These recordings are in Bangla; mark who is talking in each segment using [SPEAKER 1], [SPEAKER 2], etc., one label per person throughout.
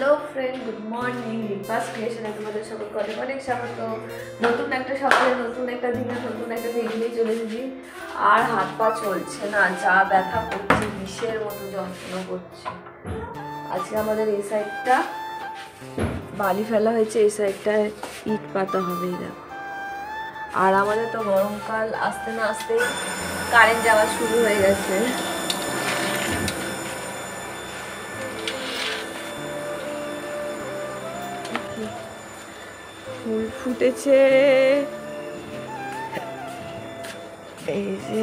[SPEAKER 1] Hello friend good morning Deepa's क्रिएशने तुम्हारे सबके অনেক অনেক স্বাগত। নতুন একটা সকালে নতুন একটা দিনে নতুন একটা ভিডিও চলে এসেছি। আর হাত পা চলছে না, যা ব্যথা করছে, বিষের মতো যন্ত্রণা করছে। আজকে আমাদের এই সাইডটা বালি ফেলা হয়েছে, এই সাইডটায় ইট পাতা হবে। দেখো, আর আমাদের তো গরমকাল আসতে না আসতে কারেন্ট যাওয়া শুরু হয়ে গেছে। ফুল ফুটেছে, এই যে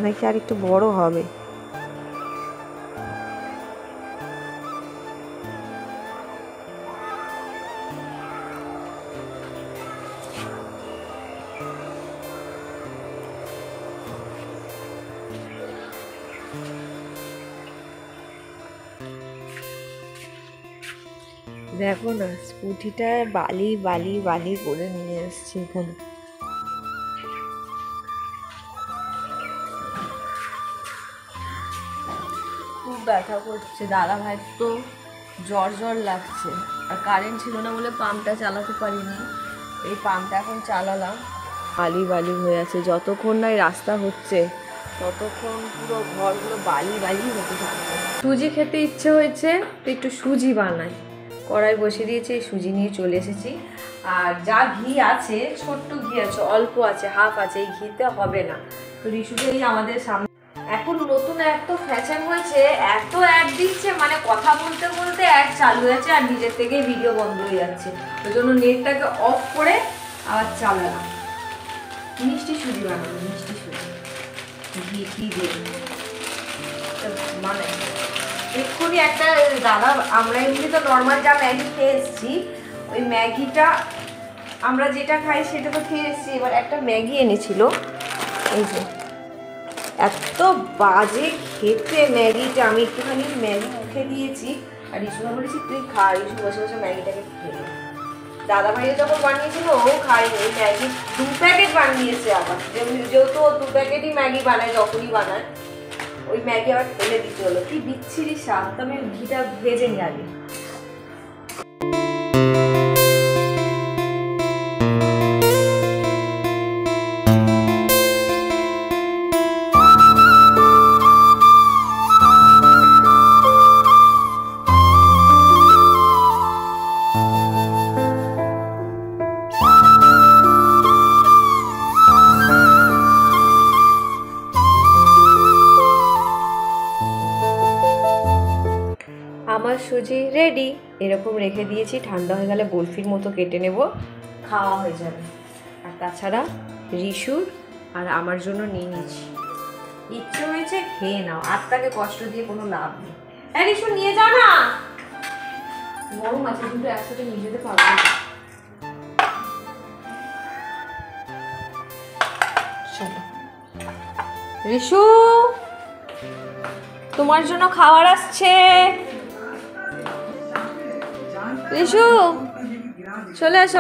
[SPEAKER 1] নাকি আর একটু বড় হবে। দেখো না, স্কুটিটায় বালি বালি বালি করে নিয়ে এসছে এখানে। খুব ব্যথা করছে, দাদা ভাই তো জ্বর জ্বর লাগছে। আর কারেন্ট ছিল না বলে পাম্পটা চালাতে পারিনি, এই পাম্পটা এখন চালালাম। বালি বালি হয়ে আছে, যতক্ষণ না রাস্তা হচ্ছে ততক্ষণ পুরো ঘরগুলো বালি বালি হতে থাকবে। সুজি খেতে ইচ্ছে হয়েছে তো একটু সুজি বানাই, কড়াই বসিয়ে দিয়েছি, সুজি নিয়ে চলে এসেছি। আর যা ঘি আছে, ছোট্ট ঘি আছে, অল্প আছে, হাফ আছে, এই ঘিতে হবে না। তো রিশুকেই আমাদের সামনে এখন নতুন এত ফ্যাশন হয়েছে, এত অ্যাড দিচ্ছে, মানে কথা বলতে বলতে অ্যাড চালু হয়েছে আর নিজের থেকে ভিডিও বন্ধ হয়ে যাচ্ছে। ওই জন্য নেটটাকে অফ করে আবার চালালাম। মিষ্টি সুজি বানাবো, মিষ্টি সুজি ঘি দিয়ে মানে এক্ষুনি একটা দাদা, আমরা এমনি তো নর্মাল যা ম্যাগি খেয়ে এসেছি, ওই ম্যাগিটা আমরা যেটা খাই সেটা তো খেয়ে এসেছি। এবার একটা ম্যাগি এনেছিল, এই যে এত বাজে খেতে ম্যাগিটা। আমি একটুখানি ম্যাগি মুখে দিয়েছি আর রিশুকে বলেছি তুই খা। রিশু বসে বসে ম্যাগিটাকে খেয়ে, দাদা ভাইও যখন বানিয়েছিল ও খায়নি, ওই ম্যাগি 2 প্যাকেট বানিয়েছে। আবার যেহেতু 2 প্যাকেটই ম্যাগি বানায়, যখনই বানায় ওই ম্যাগি আবার ফেলে দিতে হলো। কি বিচ্ছিরি স্বাদ। তো আমি ঘিটা ভেজে নিই আগে। আমার সুজি রেডি, এরকম রেখে দিয়েছি। ঠান্ডা হয়ে গেলে বরফির মতো কেটে নেব, খাওয়া হয়ে যাবে। আর তাছাড়া রিশুর আর আমার জন্য নিয়ে নিয়েছি। ইচ্ছে হয়েছে খেয়ে নাও, আর তাকে কষ্ট দিয়ে কোনো লাভ নেই। হ্যাঁ রিশু, নিয়ে যাও না, গরম আছে, কিন্তু একসাথে নিয়ে যেতে পারবো না। চলো রিশু, তোমার জন্য খাবার আসছে। রিশু চলে আসো।